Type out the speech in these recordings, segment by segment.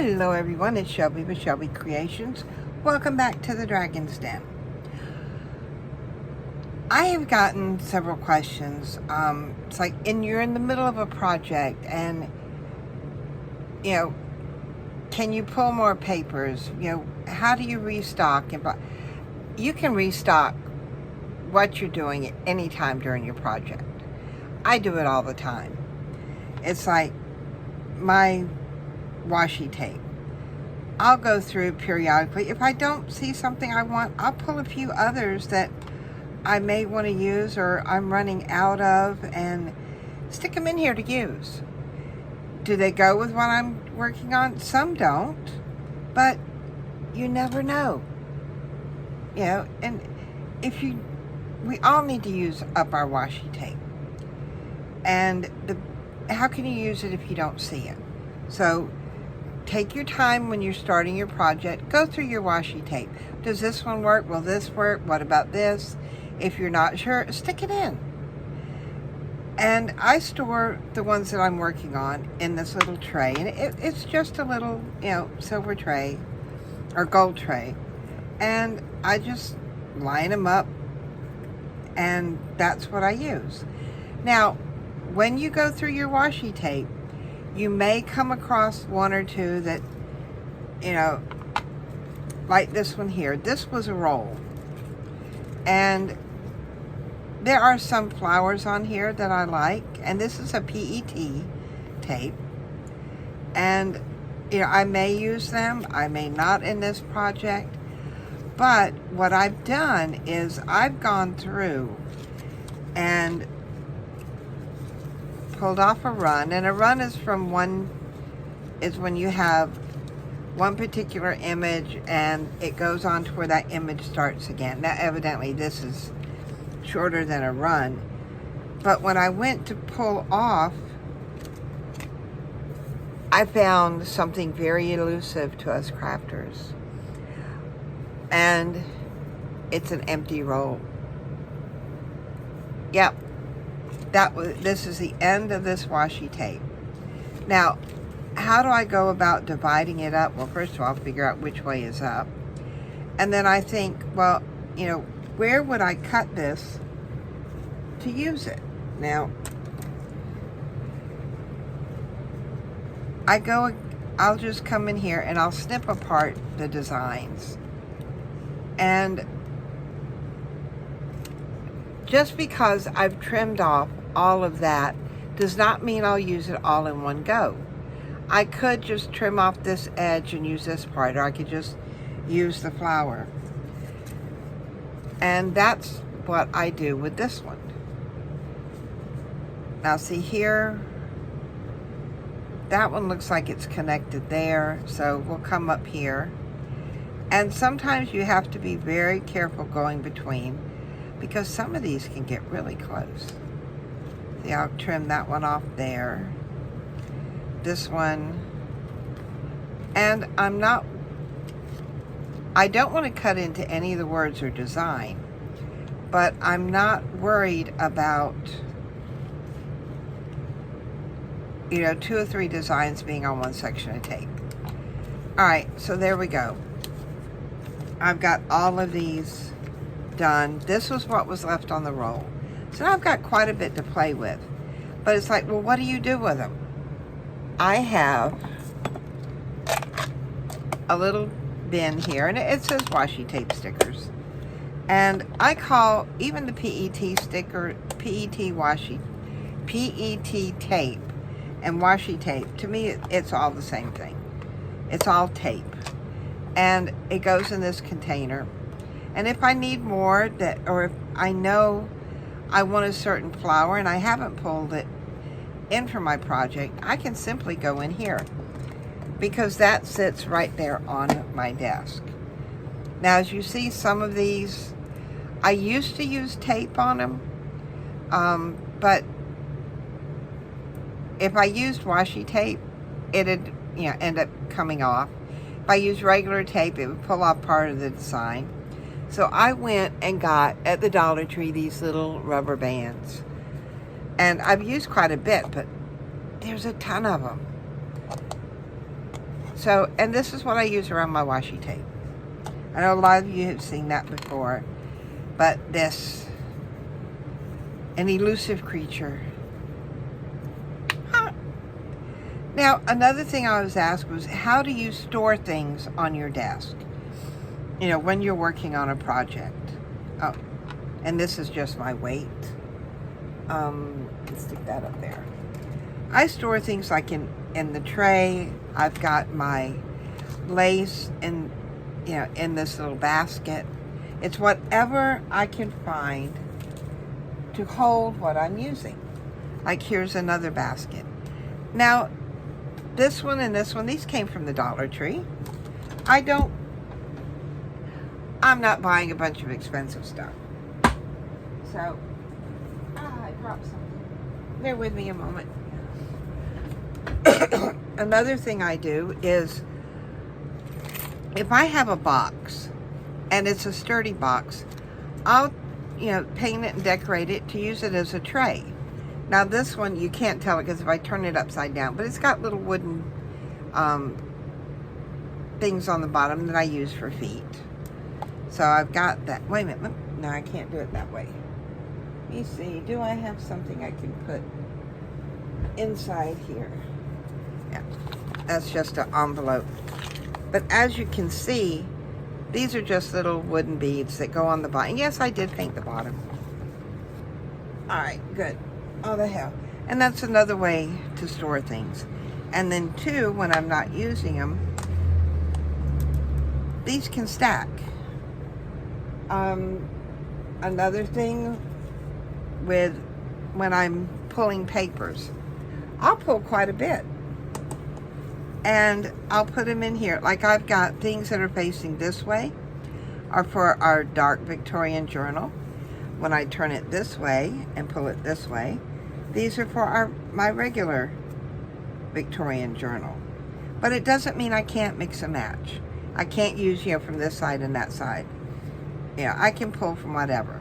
Hello everyone, it's Shelby with Shelby Creations. Welcome back to the Dragon's Den. I have gotten several questions. It's like, you're in the middle of a project and, can you pull more papers? How do you restock? You can restock what you're doing at any time during your project. I do it all the time. It's like my washi tape. I'll go through periodically. If I don't see something I want, I'll pull a few others that I may want to use or I'm running out of and stick them in here to use. Do they go with what I'm working on? Some don't, but you never know. And we all need to use up our washi tape. And how can you use it if you don't see it? So take your time when you're starting your project. Go through your washi tape. Does this one work? Will this work? What about this? If you're not sure, stick it in. And I store the ones that I'm working on in this little tray. And it's just a little, silver tray or gold tray. And I just line them up. And that's what I use. Now, when you go through your washi tape, you may come across one or two that, like this one here. This was a roll. And there are some flowers on here that I like. And this is a PET tape. And, I may use them. I may not in this project. But what I've done is I've gone through and pulled off a run, and a run is when you have one particular image and it goes on to where that image starts again. Now evidently this is shorter than a run, but when I went to pull off, I found something very elusive to us crafters, and it's an empty roll. Yep. This is the end of this washi tape. Now, how do I go about dividing it up? Well, first of all, I'll figure out which way is up. And then I think, well, where would I cut this to use it? Now, I'll just come in here and I'll snip apart the designs. And just because I've trimmed off all of that does not mean I'll use it all in one go. I could just trim off this edge and use this part, or I could just use the flower. And that's what I do with this one. Now see here, that one looks like it's connected there, so we'll come up here. And sometimes you have to be very careful going between, because some of these can get really close. See, I'll trim that one off there. This one. And I don't want to cut into any of the words or design, but I'm not worried about, 2 or 3 designs being on one section of tape. All right, so there we go. I've got all of these done. This was what was left on the roll. So now I've got quite a bit to play with. But it's like, well, what do you do with them? I have a little bin here, and it says washi tape stickers. And I call even the PET sticker, PET tape and washi tape, to me, it's all the same thing. It's all tape. And it goes in this container. And if I need more, or if I know I want a certain flower and I haven't pulled it in for my project, I can simply go in here, because that sits right there on my desk. Now, as you see, some of these, I used to use tape on them, but if I used washi tape, it'd end up coming off. If I used regular tape, it would pull off part of the design. So I went and got, at the Dollar Tree, these little rubber bands. And I've used quite a bit, but there's a ton of them. So, and this is what I use around my washi tape. I know a lot of you have seen that before, but this, an elusive creature. Huh. Now, another thing I was asked was, how do you store things on your desk? You know, when you're working on a project. Oh, and this is just my weight. Let's stick that up there. I store things like in the tray. I've got my lace in, you know, in this little basket. It's whatever I can find to hold what I'm using. Like here's another basket. Now, this one and this one, these came from the Dollar Tree. I'm not buying a bunch of expensive stuff. So, I dropped something. Bear with me a moment. Another thing I do is, if I have a box, and it's a sturdy box, I'll, you know, paint it and decorate it to use it as a tray. Now this one, you can't tell it because if I turn it upside down, but it's got little wooden things on the bottom that I use for feet. So I've got that. Wait a minute. No, I can't do it that way. Let me see. Do I have something I can put inside here? Yeah, that's just an envelope. But as you can see, these are just little wooden beads that go on the bottom. Yes, I did paint the bottom. All right, good. Oh, the hell. And that's another way to store things. And then two, when I'm not using them, these can stack. Another thing with when I'm pulling papers, I'll pull quite a bit. And I'll put them in here. Like I've got things that are facing this way are for our dark Victorian journal. When I turn it this way and pull it this way, these are for my regular Victorian journal. But it doesn't mean I can't mix and match. I can't use, you know, from this side and that side. Yeah, I can pull from whatever.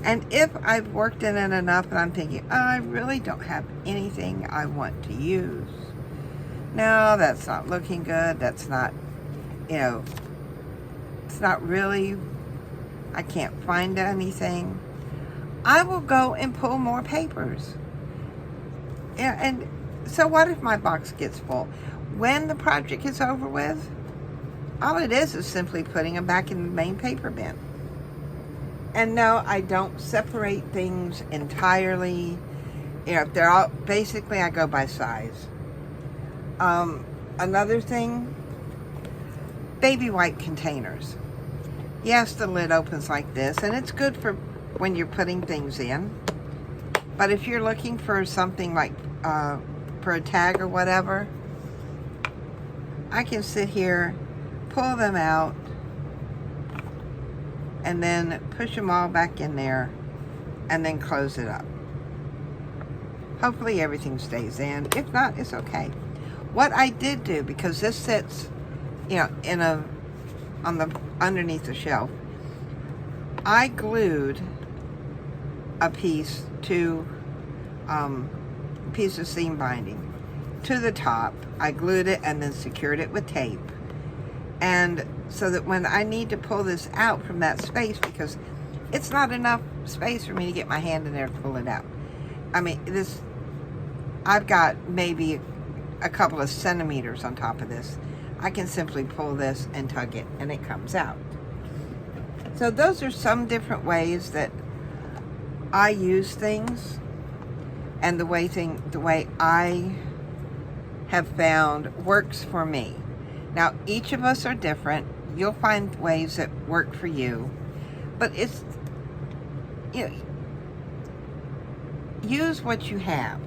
And if I've worked in it enough and I'm thinking, oh, I really don't have anything I want to use. No, that's not looking good. That's not, you know, it's not really, I can't find anything. I will go and pull more papers. Yeah, and so what if my box gets full? When the project is over with, all it is simply putting them back in the main paper bin. And no, I don't separate things entirely. You know, if they're all, basically I go by size. Another thing, baby wipe containers. Yes, the lid opens like this, and it's good for when you're putting things in. But if you're looking for something like, for a tag or whatever, I can sit here, pull them out, and then push them all back in there, and then close it up. Hopefully everything stays in. If not, it's okay. What I did do, because this sits, you know, underneath the shelf, I glued a piece to, piece of seam binding to the top. I glued it and then secured it with tape. And so that when I need to pull this out from that space, because it's not enough space for me to get my hand in there to pull it out. I mean, I've got maybe a couple of centimeters on top of this. I can simply pull this and tug it and it comes out. So those are some different ways that I use things, and the way I have found works for me. Now, each of us are different. You'll find ways that work for you, but it's, you know, use what you have.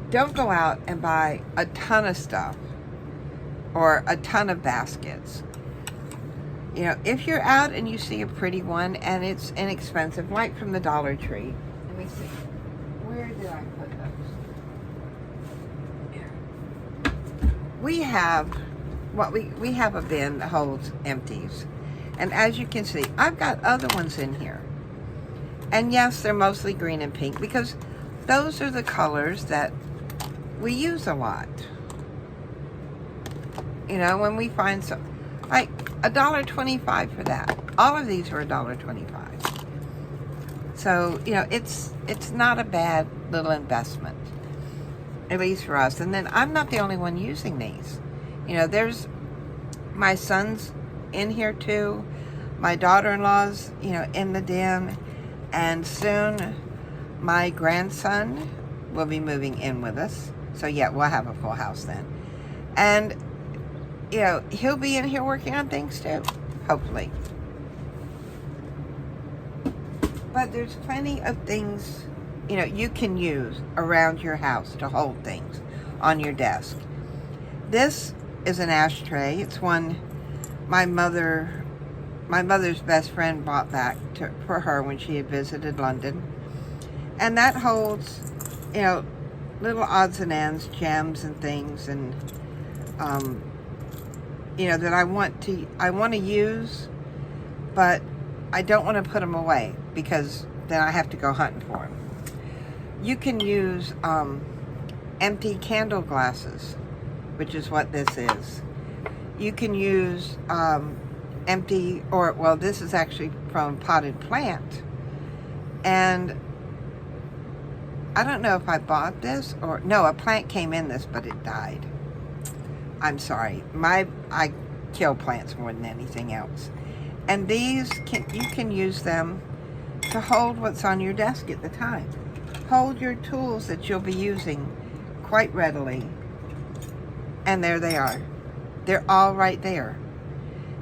Don't go out and buy a ton of stuff or a ton of baskets. You know, if you're out and you see a pretty one and it's inexpensive, like from the Dollar Tree. Let me see. Where did I put those? We have we have a bin that holds empties. And as you can see, I've got other ones in here. And yes, they're mostly green and pink because those are the colors that we use a lot. You know, when we find some, like $1.25 for that. All of these are $1.25. So, you know, it's not a bad little investment, at least for us. And then I'm not the only one using these. You know, there's my son's in here too. My daughter-in-law's, you know, in the den. And soon my grandson will be moving in with us. So yeah, we'll have a full house then. And, you know, he'll be in here working on things too, hopefully. But there's plenty of things, you know, you can use around your house to hold things on your desk. This is an ashtray. It's one my mother's best friend bought back for her when she had visited London. And that holds, you know, little odds and ends, gems and things, and you know, that I want to use, but I don't want to put them away because then I have to go hunting for them. You can use empty candle glasses, which is what this is. You can use empty, or well, this is actually from potted plant, and I don't know if I bought this or no, a plant came in this, but it died. I'm sorry. I kill plants more than anything else. And these you can use them to hold what's on your desk at the time. Hold your tools that you'll be using quite readily. And there they are. They're all right there.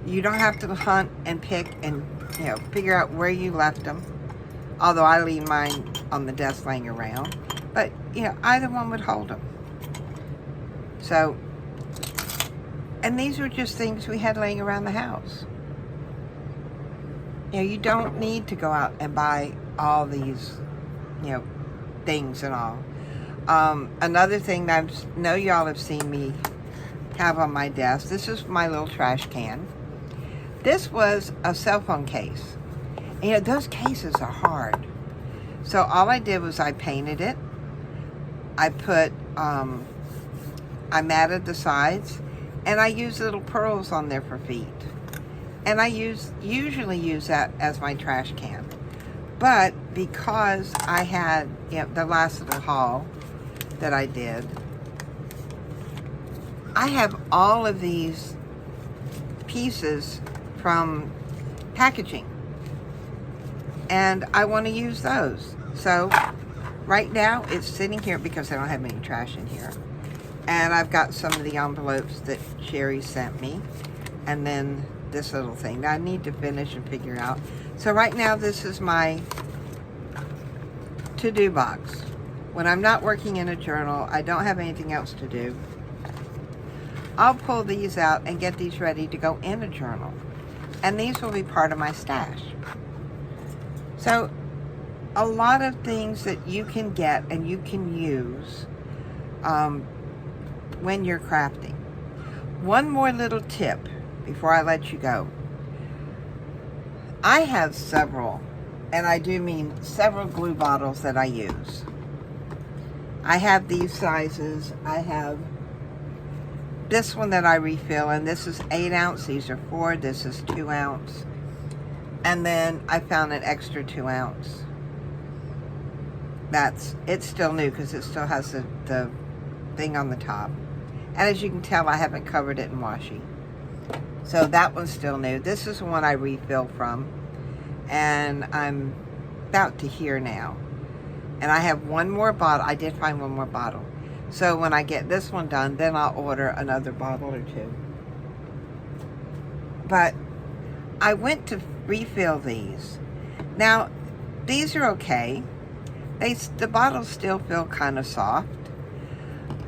You don't have to hunt and pick and, you know, figure out where you left them. Although I leave mine on the desk laying around. But, you know, either one would hold them. So, and these were just things we had laying around the house. You know, you don't need to go out and buy all these, you know, things and all. Another thing that I know y'all have seen me have on my desk, this is my little trash can. This was a cell phone case. And, you know, those cases are hard. So all I did was I painted it. I put, I matted the sides, and I used little pearls on there for feet. And I usually use that as my trash can. But because I had, you know, the last little haul that I did, I have all of these pieces from packaging. And I want to use those. So right now it's sitting here because I don't have any trash in here. And I've got some of the envelopes that Sherry sent me. And then this little thing that I need to finish and figure out. So right now this is my to-do box. When I'm not working in a journal, I don't have anything else to do, I'll pull these out and get these ready to go in a journal. And these will be part of my stash. So a lot of things that you can get and you can use when you're crafting. One more little tip before I let you go. I have several, and I do mean several glue bottles that I use. I have these sizes. I have this one that I refill, and this is 8 ounce. These are 4. This is 2 ounce. And then I found an extra 2 ounce. It's still new because it still has the thing on the top. And as you can tell, I haven't covered it in washi. So that one's still new. This is the one I refill from. And I'm about to here now. And I have one more bottle. I did find one more bottle. So when I get this one done, then I'll order another bottle or 2. But I went to refill these. Now, these are okay. The bottles still feel kind of soft.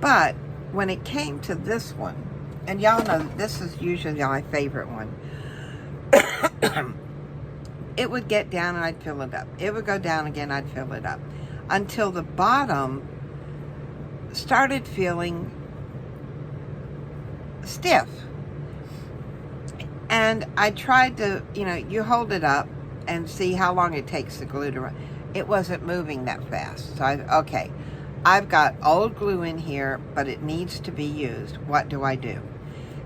But when it came to this one, and y'all know this is usually my favorite one, it would get down and I'd fill it up. It would go down again, I'd fill it up. Until the bottom started feeling stiff. And I tried to, you know, you hold it up and see how long it takes the glue to run. It wasn't moving that fast. So I've got old glue in here, but it needs to be used. What do I do?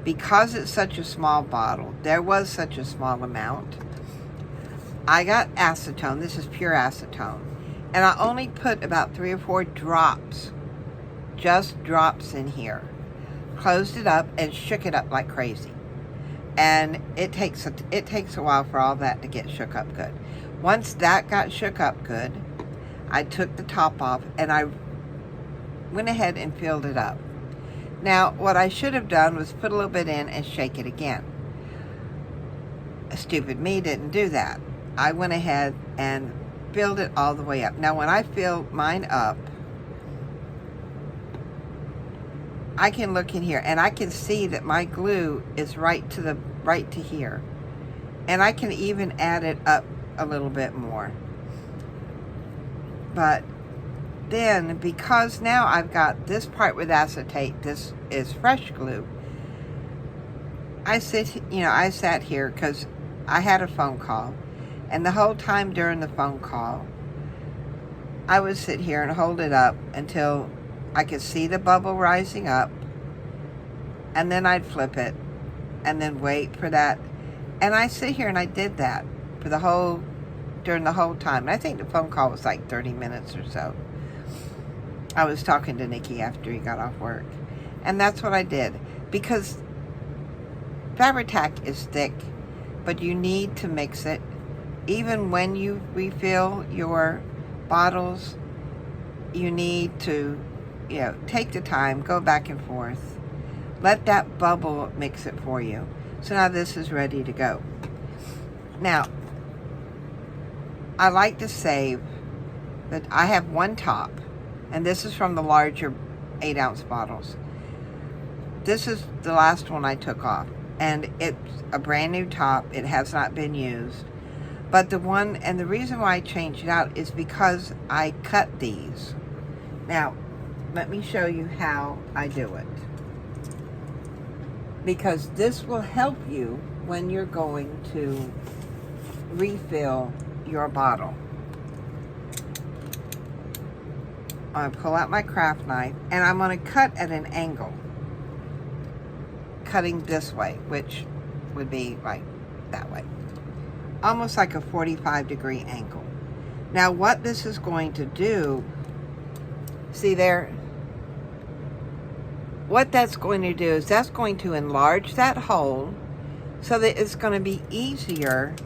because it's such a small bottle, there was such a small amount, I got acetone. This is pure acetone. And I only put about 3 or 4 drops, just drops in here. Closed it up and shook it up like crazy. And it takes a while for all that to get shook up good. Once that got shook up good, I took the top off and I went ahead and filled it up. Now, what I should have done was put a little bit in and shake it again. Stupid me didn't do that. I went ahead and filled it all the way up. Now, when I fill mine up, I can look in here and I can see that my glue is right to here. And I can even add it up a little bit more. But then, because now I've got this part with acetate, this is fresh glue, I sat here because I had a phone call. And the whole time during the phone call, I would sit here and hold it up until I could see the bubble rising up. And then I'd flip it and then wait for that. And I sit here and I did that during the whole time. And I think the phone call was like 30 minutes or so. I was talking to Nikki after he got off work. And that's what I did. Because Fabric-Tac is thick, but you need to mix it. Even when you refill your bottles, you need to, take the time, go back and forth. Let that bubble mix it for you. So now this is ready to go. Now, I like to save that I have one top, and this is from the larger 8-ounce bottles. This is the last one I took off, and it's a brand new top. It has not been used. But the reason why I changed it out is because I cut these. Now, let me show you how I do it. Because this will help you when you're going to refill your bottle. I'm going to pull out my craft knife and I'm going to cut at an angle. Cutting this way, which would be like that way. Almost like a 45-degree angle. Now what this is going to do, see there, what that's going to do is that's going to enlarge that hole so that it's going to be easier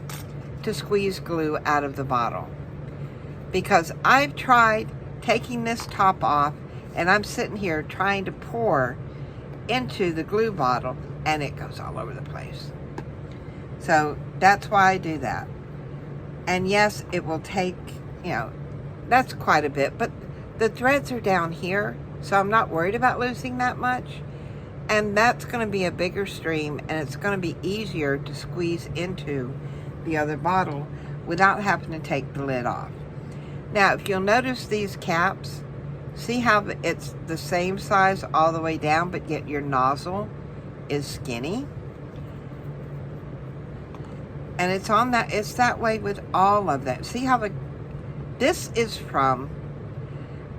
to squeeze glue out of the bottle. Because I've tried taking this top off and I'm sitting here trying to pour into the glue bottle and it goes all over the place. So that's why I do that. And yes, it will take, that's quite a bit, but the threads are down here, so I'm not worried about losing that much. And that's going to be a bigger stream, and it's going to be easier to squeeze into the other bottle without having to take the lid off. Now, if you'll notice these caps, see how it's the same size all the way down, but yet your nozzle is skinny? And it's that way with all of them. See how this is from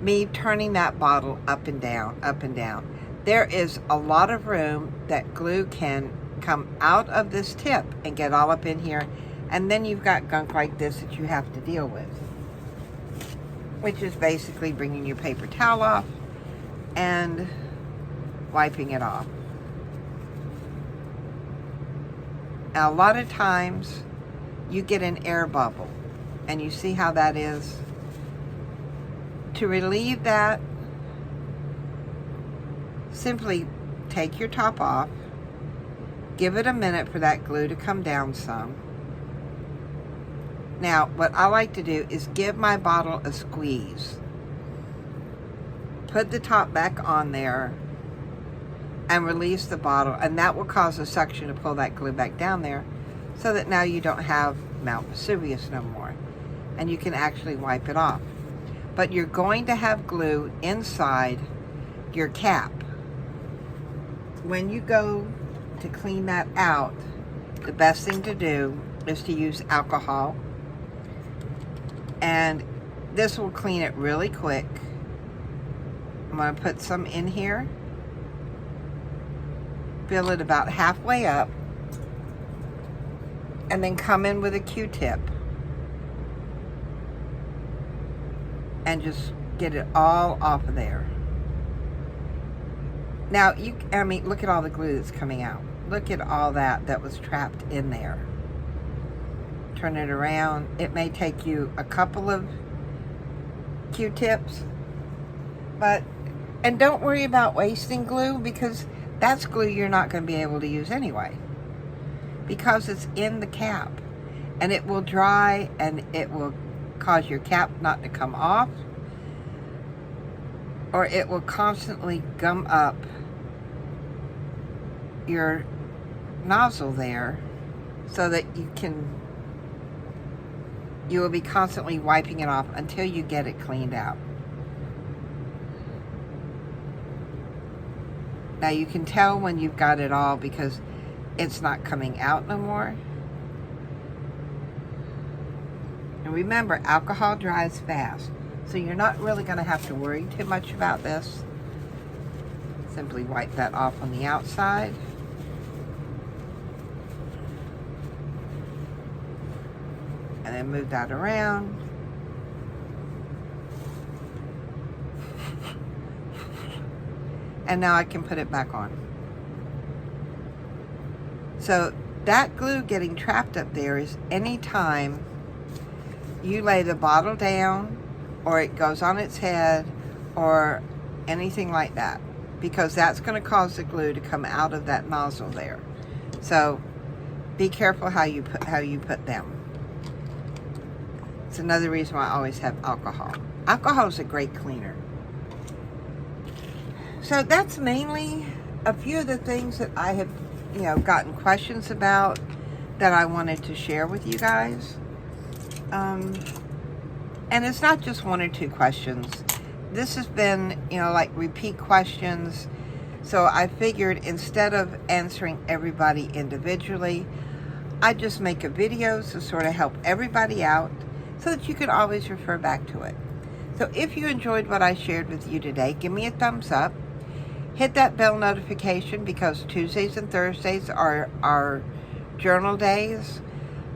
me turning that bottle up and down, up and down. There is a lot of room that glue can come out of this tip and get all up in here. And then you've got gunk like this that you have to deal with. Which is basically bringing your paper towel off and wiping it off. Now, a lot of times you get an air bubble, and you see how that is. To relieve that, simply take your top off, give it a minute for that glue to come down some. Now, what I like to do is give my bottle a squeeze. Put the top back on there and release the bottle, and that will cause a suction to pull that glue back down there so that now you don't have Mount Vesuvius no more and you can actually wipe it off. But you're going to have glue inside your cap. When you go to clean that out, the best thing to do is to use alcohol, and this will clean it really quick. I'm going to put some in here. fill it about halfway up, and then come in with a Q-tip and just get it all off of there. Now, look at all the glue that's coming out. Look at all that was trapped in there. Turn it around. It may take you a couple of Q-tips, and don't worry about wasting glue, because that's glue you're not going to be able to use anyway, because it's in the cap, and it will dry, and it will cause your cap not to come off, or it will constantly gum up your nozzle there, so that you will be constantly wiping it off until you get it cleaned out. Now you can tell when you've got it all because it's not coming out no more. And remember, alcohol dries fast, so you're not really going to have to worry too much about this. Simply wipe that off on the outside. And then move that around. And now I can put it back on. So that glue getting trapped up there is any time you lay the bottle down, or it goes on its head, or anything like that, because that's going to cause the glue to come out of that nozzle there. So be careful how you put them. It's another reason why I always have alcohol. Alcohol is a great cleaner. So that's mainly a few of the things that I have, gotten questions about that I wanted to share with you guys. And it's not just one or two questions. This has been, like repeat questions. So I figured instead of answering everybody individually, I just make a video to sort of help everybody out so that you can always refer back to it. So if you enjoyed what I shared with you today, give me a thumbs up. Hit that bell notification, because Tuesdays and Thursdays are our journal days.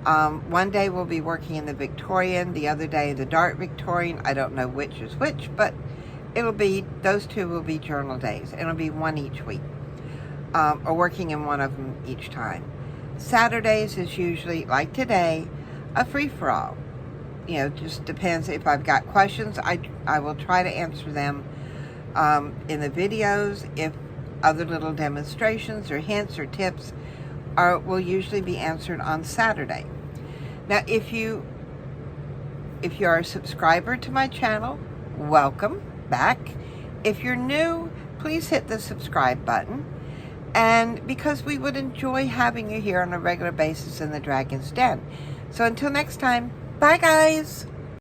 One day we'll be working in the Victorian, the other day the dark Victorian. I don't know which is which, but those two will be journal days. It'll be one each week, or working in one of them each time. Saturdays is usually, like today, a free-for-all. Just depends. If I've got questions, I will try to answer them in the videos. If other little demonstrations or hints or tips will usually be answered on Saturday. Now, if you are a subscriber to my channel, welcome back. If you're new, please hit the subscribe button, and because we would enjoy having you here on a regular basis in the Dragon's Den. So until next time, bye guys.